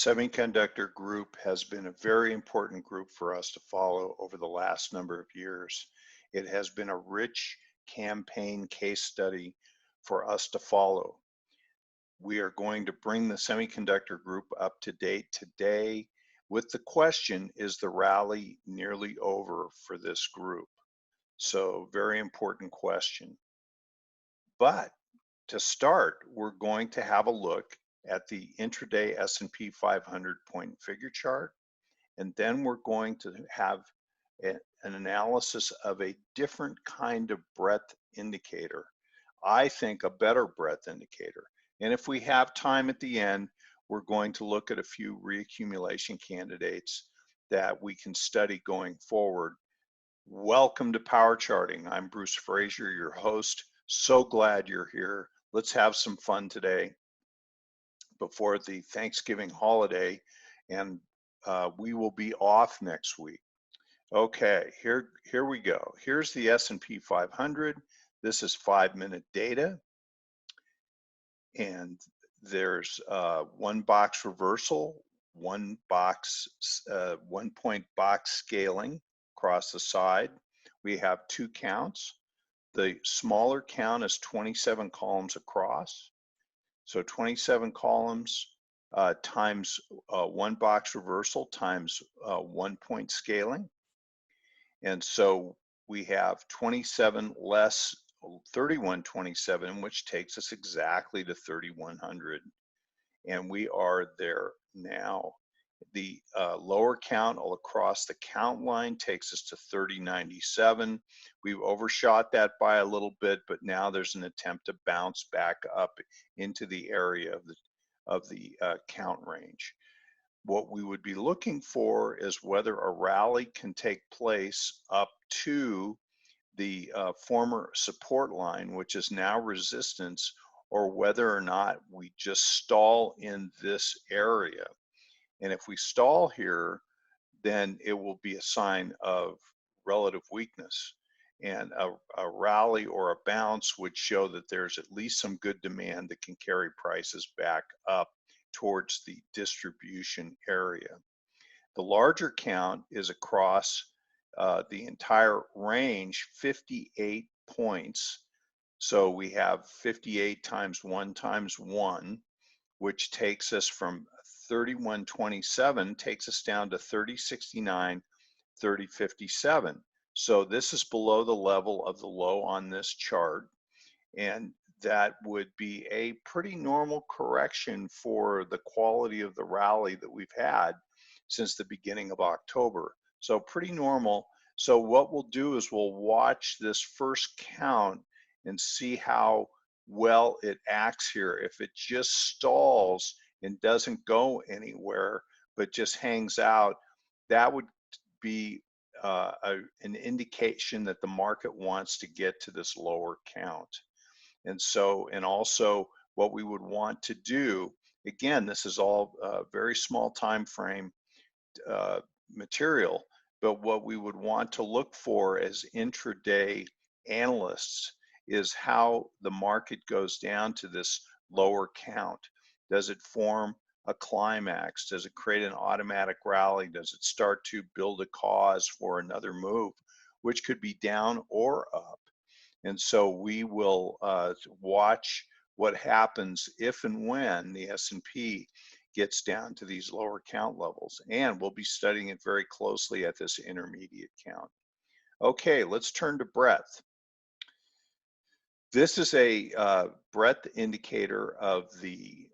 Semiconductor Group has been a very important group for us to follow over the last number of years. It has been a rich campaign case study for us to follow. We are going to bring the Semiconductor Group up to date today with the question, is the rally nearly over for this group? So, very important question. But to start, we're going to have a look at the intraday S&P 500 point and figure chart, and then we're going to have an analysis of a different kind of breadth indicator. I think a better breadth indicator. And if we have time at the end, we're going to look at a few reaccumulation candidates that we can study going forward. Welcome to Power Charting. I'm Bruce Fraser, your host. So glad you're here. Let's have some fun today before the Thanksgiving holiday, and we will be off next week. Okay, here we go. Here's the S&P 500. This is 5-minute data, and there's one box reversal, one point box scaling across the side. We have two counts. The smaller count is 27 columns across. So 27 columns times one box reversal times 1 point scaling. And so we have 27 less 3127, which takes us exactly to 3100. And we are there now. The lower count all across the count line takes us to 3097. We've overshot that by a little bit, but now there's an attempt to bounce back up into the area of the count range. What we would be looking for is whether a rally can take place up to the former support line, which is now resistance, or whether or not we just stall in this area. And if we stall here, then it will be a sign of relative weakness. And a rally or a bounce would show that there's at least some good demand that can carry prices back up towards the distribution area. The larger count is across the entire range, 58 points. So we have 58 times 1 times 1, which takes us from 3127, takes us down to 3069, 3057. So this is below the level of the low on this chart, and that would be a pretty normal correction for the quality of the rally that we've had since the beginning of October. So pretty normal. So what we'll do is we'll watch this first count and see how well it acts here. If it just stalls and doesn't go anywhere but just hangs out, that would be an indication that the market wants to get to this lower count. And so, and also what we would want to do, again, this is all very small time frame material, but what we would want to look for as intraday analysts is how the market goes down to this lower count. Does it form a climax? Does it create an automatic rally? Does it start to build a cause for another move, which could be down or up? And so we will watch what happens if and when the S&P gets down to these lower count levels. And we'll be studying it very closely at this intermediate count. Okay, let's turn to breadth. This is a breadth indicator of the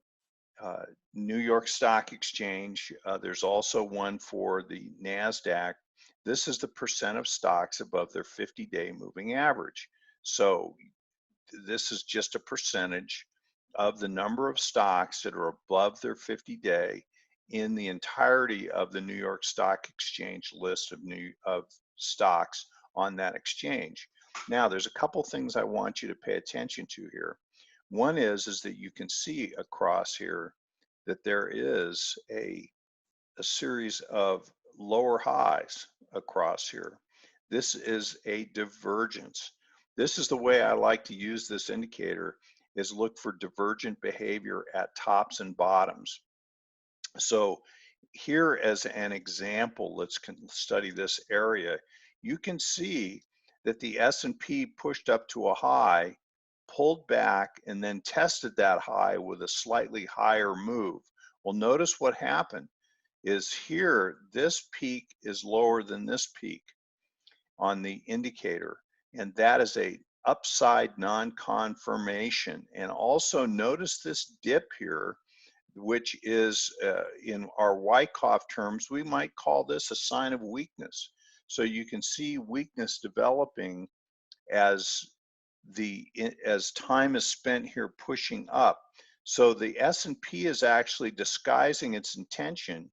New York Stock Exchange. There's also one for the NASDAQ. This is the percent of stocks above their 50-day moving average. So this is just a percentage of the number of stocks that are above their 50-day in the entirety of the New York Stock Exchange list of stocks on that exchange. Now, there's a couple things I want you to pay attention to here. One is that you can see across here that there is a series of lower highs across here. This is a divergence. This is the way I like to use this indicator, is look for divergent behavior at tops and bottoms. So here as an example, let's study this area. You can see that the S&P pushed up to a high, pulled back, and then tested that high with a slightly higher move. Well, notice what happened is here, this peak is lower than this peak on the indicator, and that is a upside non-confirmation. And also notice this dip here, which is in our Wyckoff terms, we might call this a sign of weakness. So you can see weakness developing as as time is spent here pushing up. So the S&P is actually disguising its intention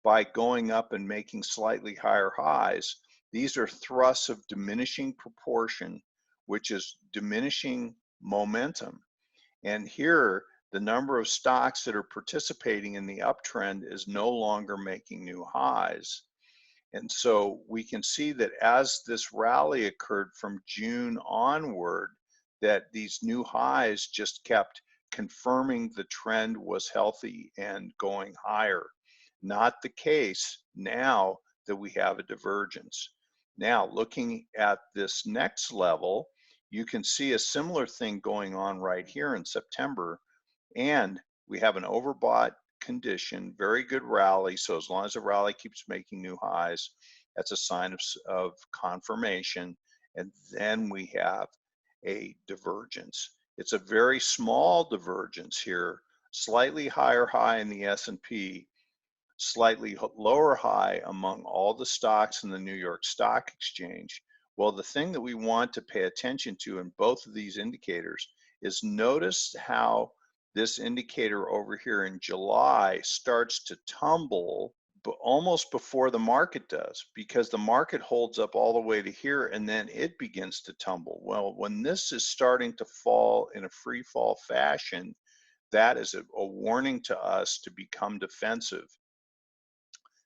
by going up and making slightly higher highs. These are thrusts of diminishing proportion, which is diminishing momentum. And here, the number of stocks that are participating in the uptrend is no longer making new highs. And so we can see that as this rally occurred from June onward, that these new highs just kept confirming the trend was healthy and going higher. Not the case now that we have a divergence. Now, looking at this next level, you can see a similar thing going on right here in September, and we have an overbought condition, very good rally. So as long as the rally keeps making new highs, that's a sign of confirmation. And then we have a divergence. It's a very small divergence here, slightly higher high in the S&P, slightly lower high among all the stocks in the New York Stock Exchange. Well, the thing that we want to pay attention to in both of these indicators is notice how this indicator over here in July starts to tumble almost before the market does, because the market holds up all the way to here and then it begins to tumble. Well, when this is starting to fall in a free fall fashion, that is a warning to us to become defensive.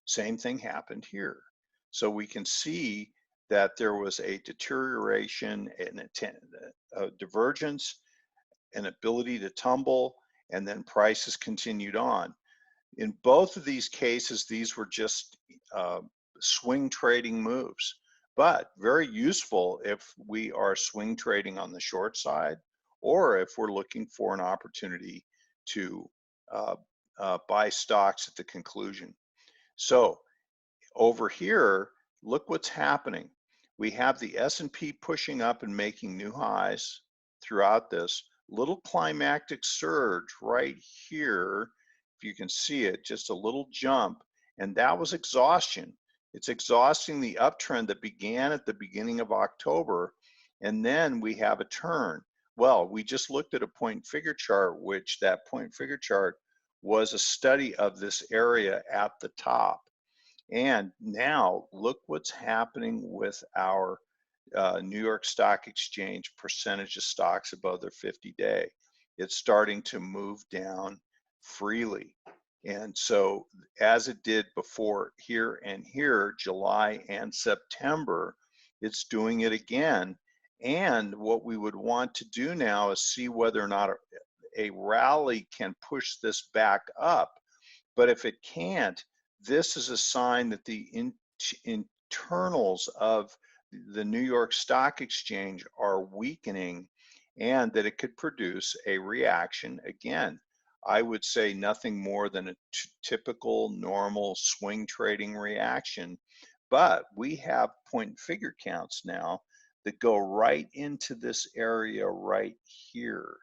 Same thing happened here. So we can see that there was a deterioration and a divergence, an ability to tumble, and then prices continued on. In both of these cases, these were just swing trading moves, but very useful if we are swing trading on the short side, or if we're looking for an opportunity to buy stocks at the conclusion. So over here, look what's happening. We have the S&P pushing up and making new highs throughout this little climactic surge right here. If you can see it, just a little jump, and that was exhaustion. It's exhausting the uptrend that began at the beginning of October, and then we have a turn. Well, we just looked at a point and figure chart, which that point and figure chart was a study of this area at the top. And now look what's happening with our New York Stock Exchange percentage of stocks above their 50-day. It's starting to move down freely. And so as it did before here and here, July and September, it's doing it again. And what we would want to do now is see whether or not a rally can push this back up. But if it can't, this is a sign that the internals of the New York Stock Exchange are weakening and that it could produce a reaction again. I would say nothing more than a typical normal swing trading reaction, but we have point and figure counts now that go right into this area right here.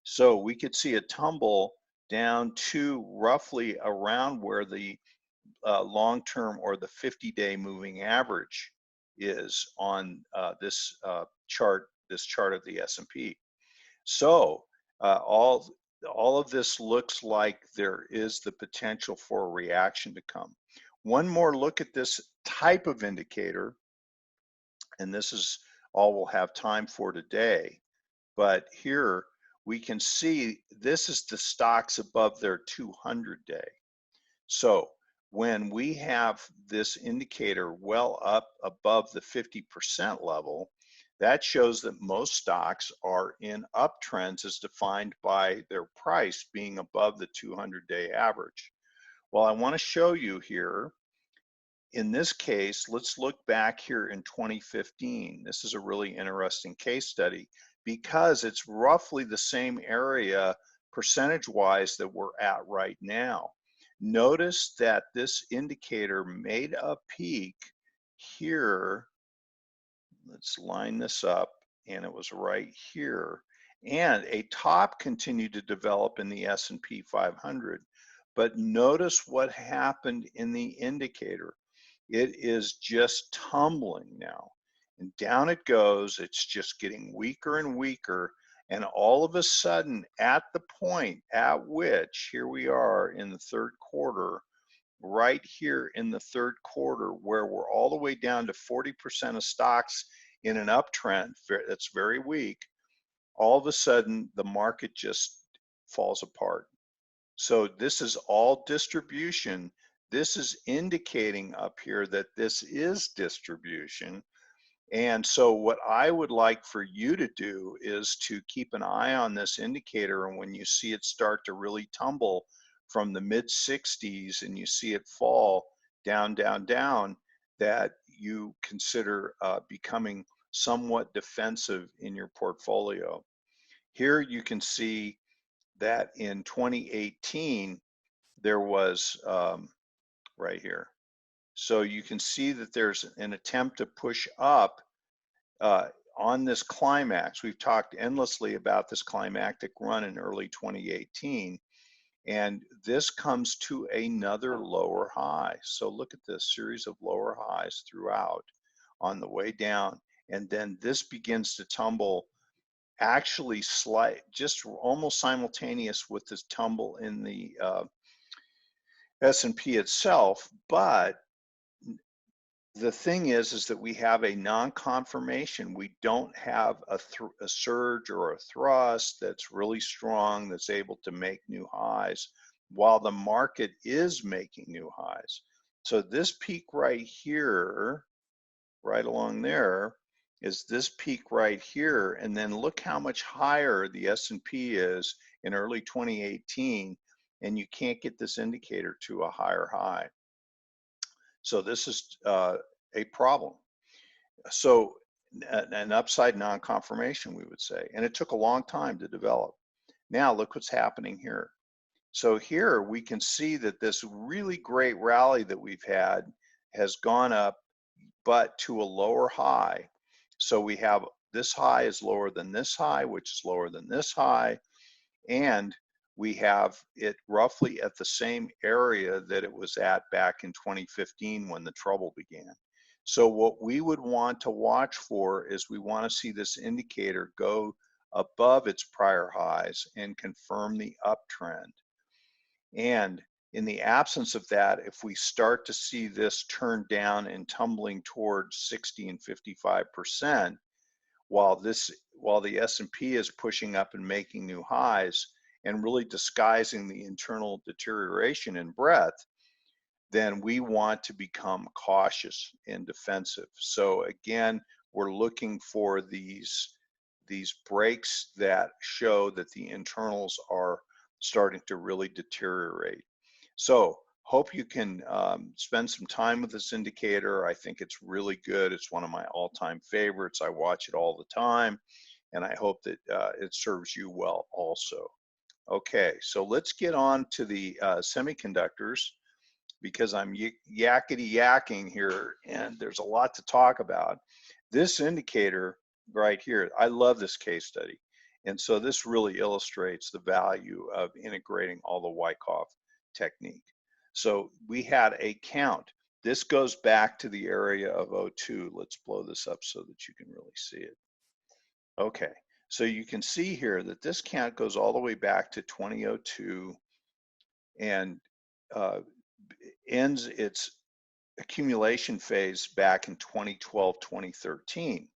So we could see a tumble down to roughly around where the long-term or the 50-day moving average is on this chart of the S&P. So all of this looks like there is the potential for a reaction to come. One more look at this type of indicator, and this is all we'll have time for today. But here we can see this is the stocks above their 200-day. So when we have this indicator well up above the 50% level, that shows that most stocks are in uptrends as defined by their price being above the 200-day average. Well, I want to show you here. In this case, let's look back here in 2015. This is a really interesting case study because it's roughly the same area percentage-wise that we're at right now. Notice that this indicator made a peak here. Let's line this up, and it was right here. And a top continued to develop in the S&P 500. But notice what happened in the indicator. It is just tumbling now. And down it goes. It's just getting weaker and weaker. And all of a sudden, at the point at which, here we are in the third quarter, right here in the third quarter, where we're all the way down to 40% of stocks in an uptrend that's very weak, all of a sudden the market just falls apart. So this is all distribution. This is indicating up here that this is distribution. And so what I would like for you to do is to keep an eye on this indicator, and when you see it start to really tumble from the mid 60s and you see it fall down, down, down, that you consider becoming somewhat defensive in your portfolio. Here you can see that in 2018, there was right here. So you can see that there's an attempt to push up on this climax. We've talked endlessly about this climactic run in early 2018, and this comes to another lower high. So look at this series of lower highs throughout on the way down, and then this begins to tumble, actually just almost simultaneous with this tumble in the S&P itself. But the thing is that we have a non-confirmation. We don't have a surge or a thrust that's really strong, that's able to make new highs, while the market is making new highs. So this peak right here, right along there, is this peak right here. And then look how much higher the S&P is in early 2018, and you can't get this indicator to a higher high. So this is a problem. So an upside non-confirmation, we would say, and it took a long time to develop. Now look what's happening here. So here we can see that this really great rally that we've had has gone up, but to a lower high. So we have this high is lower than this high, which is lower than this high, and we have it roughly at the same area that it was at back in 2015 when the trouble began. So what we would want to watch for is we want to see this indicator go above its prior highs and confirm the uptrend. And in the absence of that, if we start to see this turn down and tumbling towards 60 and 55%, while the S&P is pushing up and making new highs and really disguising the internal deterioration in breadth, then we want to become cautious and defensive. So again, we're looking for these breaks that show that the internals are starting to really deteriorate. So hope you can spend some time with this indicator. I think it's really good. It's one of my all-time favorites. I watch it all the time, and I hope that it serves you well also. Okay, so let's get on to the semiconductors, because I'm yakety yakking here and there's a lot to talk about. This indicator right here, I love this case study. And so this really illustrates the value of integrating all the Wyckoff technique. So we had a count. This goes back to the area of 02. Let's blow this up so that you can really see it. Okay, so you can see here that this count goes all the way back to 2002 and ends its accumulation phase back in 2012, 2013.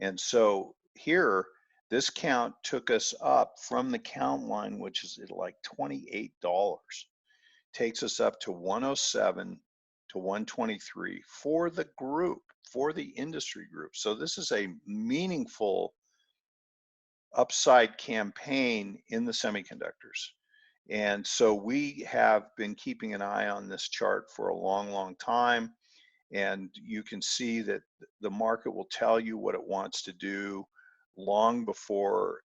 And so here, this count took us up from the count line, which is at like $28, takes us up to 107 to 123 for the group, for the industry group. So this is a meaningful upside campaign in the semiconductors. And so we have been keeping an eye on this chart for a long, long time. And you can see that the market will tell you what it wants to do long before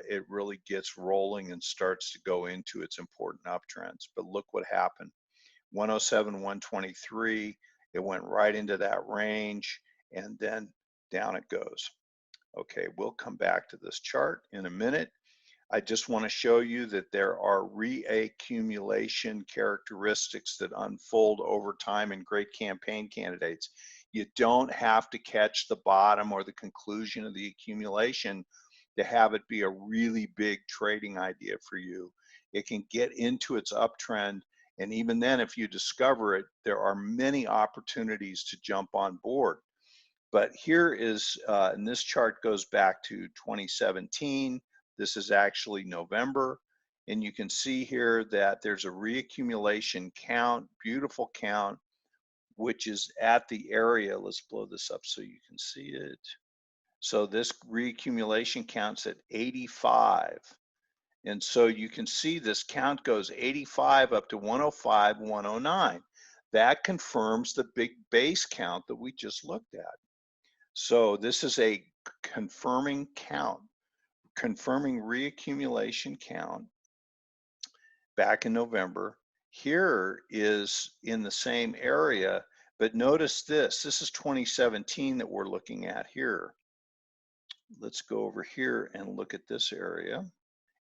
it really gets rolling and starts to go into its important uptrends. But look what happened. 107, 123, it went right into that range, and then down it goes. Okay, we'll come back to this chart in a minute. I just want to show you that there are reaccumulation characteristics that unfold over time in great campaign candidates. You don't have to catch the bottom or the conclusion of the accumulation to have it be a really big trading idea for you. It can get into its uptrend, and even then, if you discover it, there are many opportunities to jump on board. But here is, and this chart goes back to 2017. This is actually November. And you can see here that there's a reaccumulation count, beautiful count, which is at the area. Let's blow this up so you can see it. So this reaccumulation counts at 85. And so you can see this count goes 85 up to 105, 109. That confirms the big base count that we just looked at. So this is a confirming count, confirming reaccumulation count back in November. Here is in the same area, but notice this is 2017 that we're looking at here. Let's go over here and look at this area.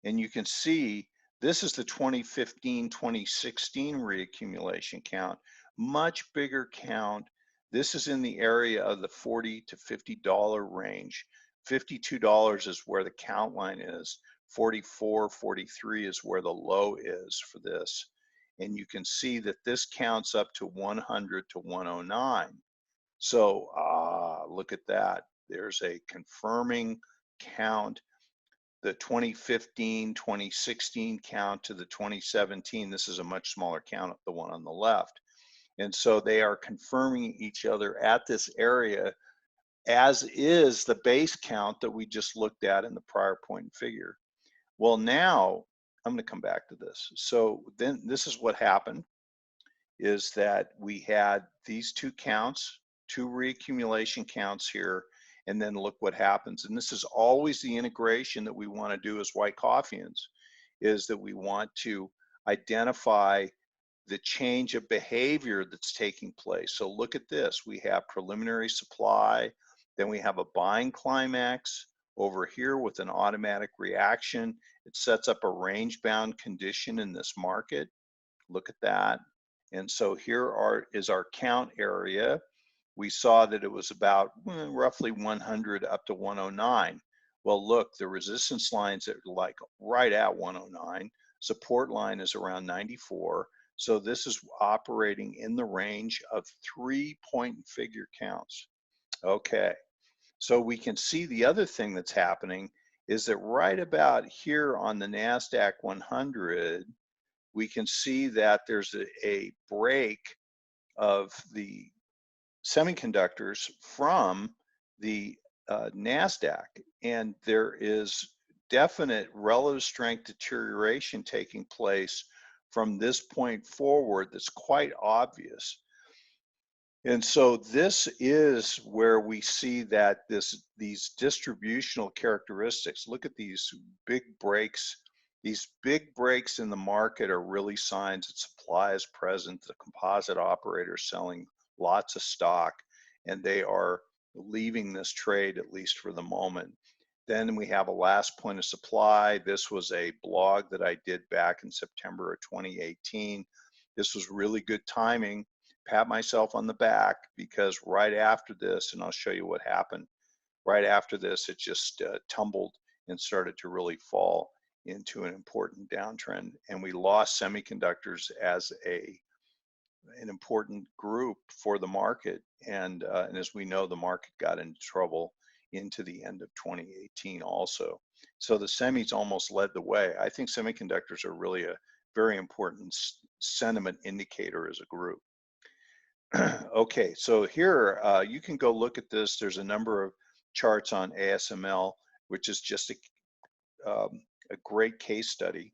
And you can see this is the 2015, 2016 reaccumulation count, much bigger count. This is in the area of the $40 to $50 range. $52 is where the count line is. 44, 43 is where the low is for this. And you can see that this counts up to 100 to 109. So look at that. There's a confirming count. The 2015, 2016 count to the 2017, this is a much smaller count, the one on the left. And so they are confirming each other at this area, as is the base count that we just looked at in the prior point and figure. Well, now I'm going to come back to this. So then this is what happened, is that we had these two counts, two reaccumulation counts here, and then look what happens. And this is always the integration that we want to do as Wyckoffians, is that we want to identify the change of behavior that's taking place. So look at this. We have preliminary supply, then we have a buying climax over here with an automatic reaction. It sets up a range-bound condition in this market. Look at that. And so here is our count area. We saw that it was about roughly 100 up to 109. Well, look, the resistance lines are like right at 109. Support line is around 94. So this is operating in the range of 3-point figure counts. Okay, so we can see the other thing that's happening is that right about here on the NASDAQ 100, we can see that there's a break of the semiconductors from the NASDAQ, and there is definite relative strength deterioration taking place from this point forward that's quite obvious. And so this is where we see that these distributional characteristics, look at these big breaks. These big breaks in the market are really signs that supply is present. The composite operators selling lots of stock, and they are leaving this trade, at least for the moment. Then we have a last point of supply. This was a blog that I did back in September of 2018. This was really good timing. Pat myself on the back, because right after this, and I'll show you what happened, right after this, it just tumbled and started to really fall into an important downtrend. And we lost semiconductors as an important group for the market. And as we know, the market got into trouble into the end of 2018 also. So the semis almost led the way. I think semiconductors are really a very important sentiment indicator as a group. Okay, so here you can go look at this. There's a number of charts on ASML, which is just a great case study.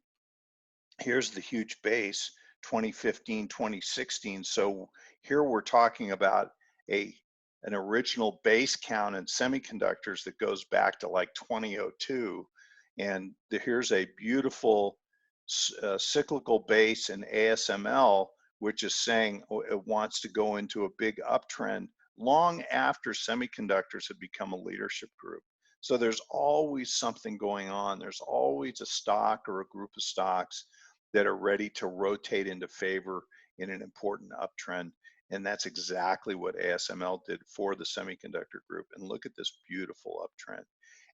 Here's the huge base, 2015, 2016. So here we're talking about a an original base count in semiconductors that goes back to like 2002. And here's a beautiful cyclical base in ASML, which is saying it wants to go into a big uptrend long after semiconductors have become a leadership group. So there's always something going on. There's always a stock or a group of stocks that are ready to rotate into favor in an important uptrend. And that's exactly what ASML did for the semiconductor group. And look at this beautiful uptrend.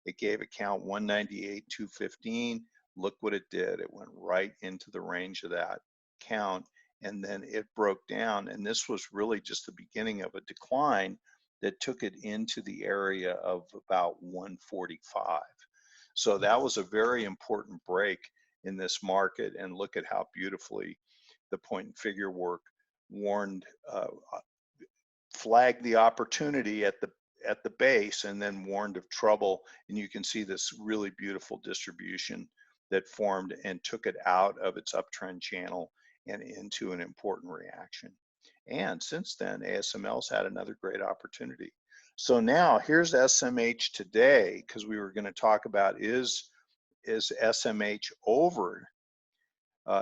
It gave a count 198, 215. Look what it did. It went right into the range of that count. And then it broke down. And this was really just the beginning of a decline that took it into the area of about 145. So that was a very important break in this market. And look at how beautifully the point and figure work warned, flagged the opportunity at the base and then warned of trouble. And you can see this really beautiful distribution that formed and took it out of its uptrend channel and into an important reaction. And since then, ASML's had another great opportunity. So now here's SMH today, because we were going to talk about is SMH over?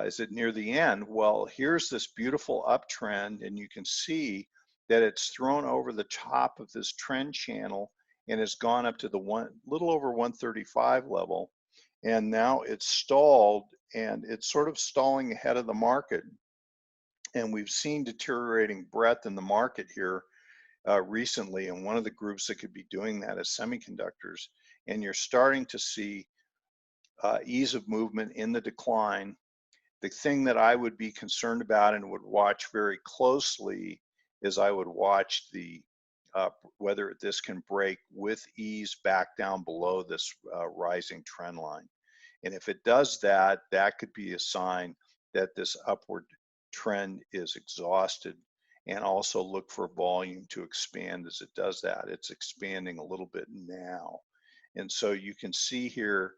Is it near the end? Well, here's this beautiful uptrend, and you can see that it's thrown over the top of this trend channel and has gone up to the little over 135 level. And now it's stalled, and it's sort of stalling ahead of the market. And we've seen deteriorating breadth in the market here recently. And one of the groups that could be doing that is semiconductors. And you're starting to see ease of movement in the decline. The thing that I would be concerned about and would watch very closely is I would watch the whether this can break with ease back down below this rising trend line. And if it does that, that could be a sign that this upward trend is exhausted. And also look for volume to expand as it does that. It's expanding a little bit now. And so you can see here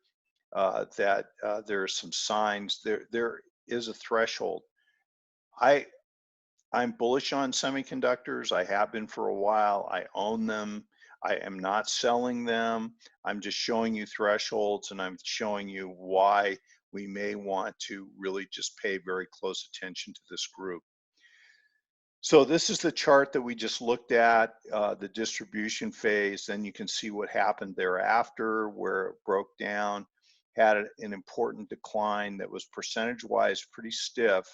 that there are some signs. There is a threshold. I'm bullish on semiconductors. I have been for a while. I own them. I am not selling them. I'm just showing you thresholds, and I'm showing you why we may want to really just pay very close attention to this group. So this is the chart that we just looked at, the distribution phase. Then you can see what happened thereafter, where it broke down, had an important decline that was percentage-wise pretty stiff,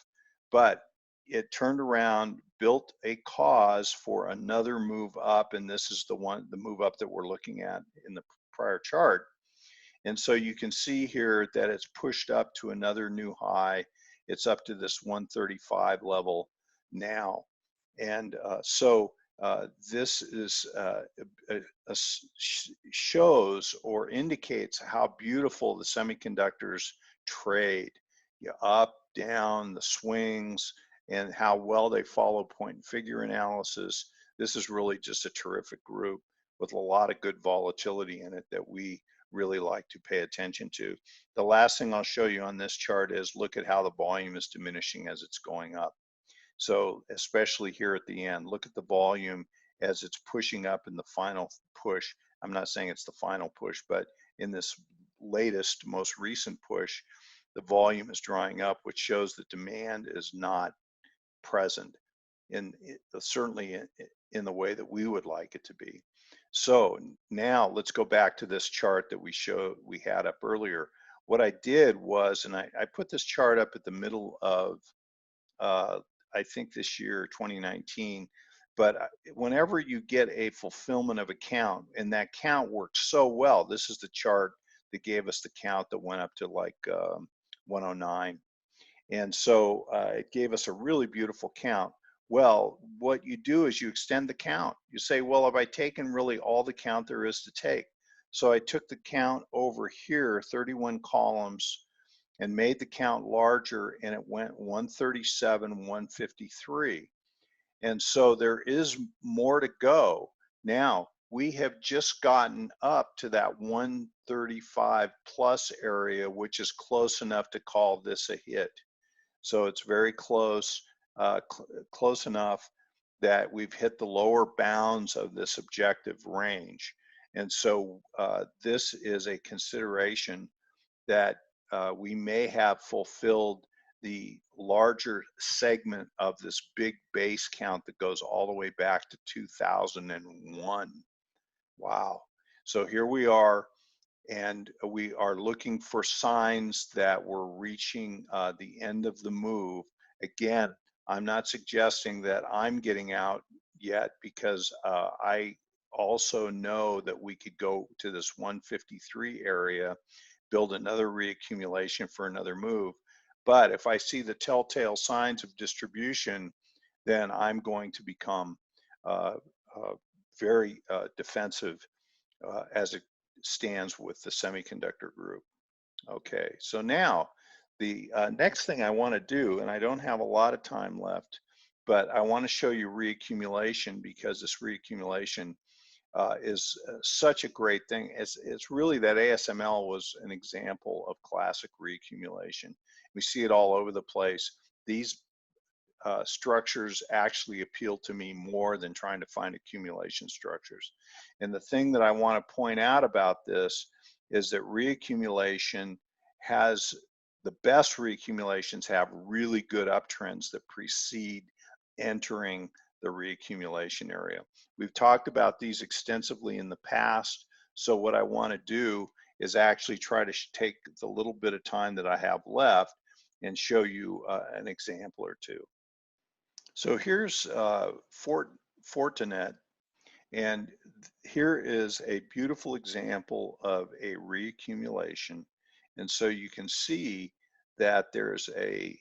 but it turned around, built a cause for another move up, and this is the move up that we're looking at in the prior chart. And so you can see here that it's pushed up to another new high. It's up to this 135 level now. And this is shows or indicates how beautiful the semiconductors trade, up, down, the swings, and how well they follow point and figure analysis. This is really just a terrific group with a lot of good volatility in it that we really like to pay attention to. The last thing I'll show you on this chart is look at how the volume is diminishing as it's going up. So especially here at the end, look at the volume as it's pushing up in the final push. I'm not saying it's the final push, but in this latest, most recent push, the volume is drying up, which shows that demand is not present certainly in the way that we would like it to be. So now let's go back to this chart that we had up earlier. What I did was, and I put this chart up at the middle of I think this year, 2019, but whenever you get a fulfillment of a count, and that count works so well, this is the chart that gave us the count that went up to like 109. And so it gave us a really beautiful count. Well, what you do is you extend the count. You say, well, have I taken really all the count there is to take? So I took the count over here, 31 columns, and made the count larger, and it went 137, 153. And so there is more to go. Now, we have just gotten up to that 135 plus area, which is close enough to call this a hit. So it's very close, close enough that we've hit the lower bounds of this objective range. And so this is a consideration that we may have fulfilled the larger segment of this big base count that goes all the way back to 2001. Wow. So here we are, and we are looking for signs that we're reaching the end of the move. Again, I'm not suggesting that I'm getting out yet, because I also know that we could go to this 153 area, build another reaccumulation for another move. But if I see the telltale signs of distribution, then I'm going to become very defensive as it stands with the semiconductor group. Okay, so now the next thing I want to do, and I don't have a lot of time left, but I want to show you reaccumulation, because this reaccumulation is such a great thing. It's really that ASML was an example of classic reaccumulation. We see it all over the place. These structures actually appeal to me more than trying to find accumulation structures. And the thing that I want to point out about this is that reaccumulation has, the best reaccumulations have really good uptrends that precede entering the reaccumulation area. We've talked about these extensively in the past, so what I want to do is actually try to take the little bit of time that I have left and show you an example or two. So here's Fortinet, and here is a beautiful example of a reaccumulation. And so you can see that there's a,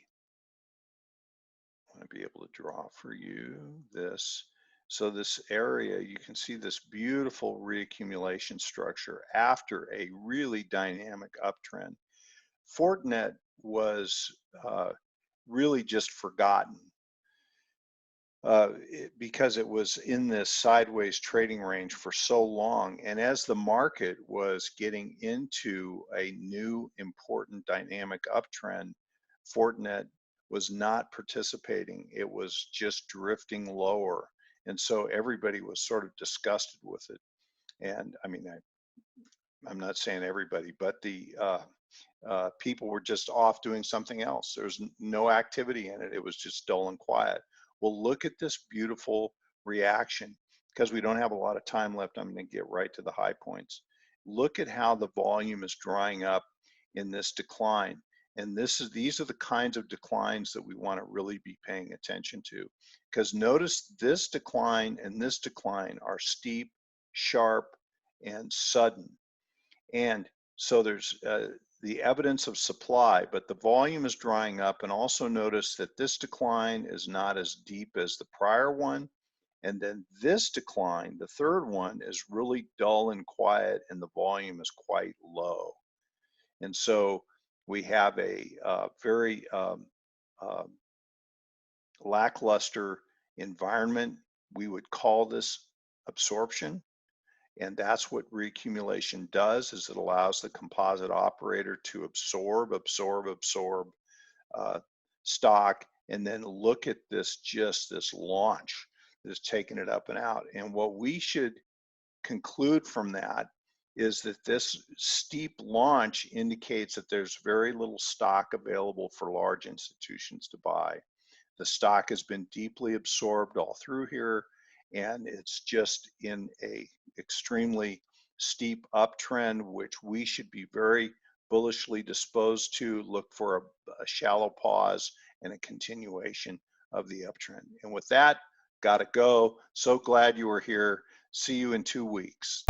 I want to be able to draw for you this. So this area, you can see this beautiful reaccumulation structure after a really dynamic uptrend. Fortinet was really just forgotten because it was in this sideways trading range for so long. And as the market was getting into a new important dynamic uptrend, Fortinet was not participating. It was just drifting lower. And so everybody was sort of disgusted with it. And I mean, I'm not saying everybody, but the people were just off doing something else. There was no activity in it. It was just dull and quiet. Well, look at this beautiful reaction. Because we don't have a lot of time left, I'm going to get right to the high points. Look at how the volume is drying up in this decline. And these are the kinds of declines that we want to really be paying attention to. Because notice this decline and this decline are steep, sharp, and sudden. And so there's the evidence of supply, but the volume is drying up. And also notice that this decline is not as deep as the prior one. And then this decline, the third one, is really dull and quiet, and the volume is quite low. And so we have a very lackluster environment. We would call this absorption. And that's what reaccumulation does, is it allows the composite operator to absorb stock, and then look at this, just this launch that's taking it up and out. And what we should conclude from that is that this steep launch indicates that there's very little stock available for large institutions to buy. The stock has been deeply absorbed all through here, and it's just in a extremely steep uptrend, which we should be very bullishly disposed to. Look for a shallow pause and a continuation of the uptrend. And with that, gotta go. So glad you were here. See you in 2 weeks.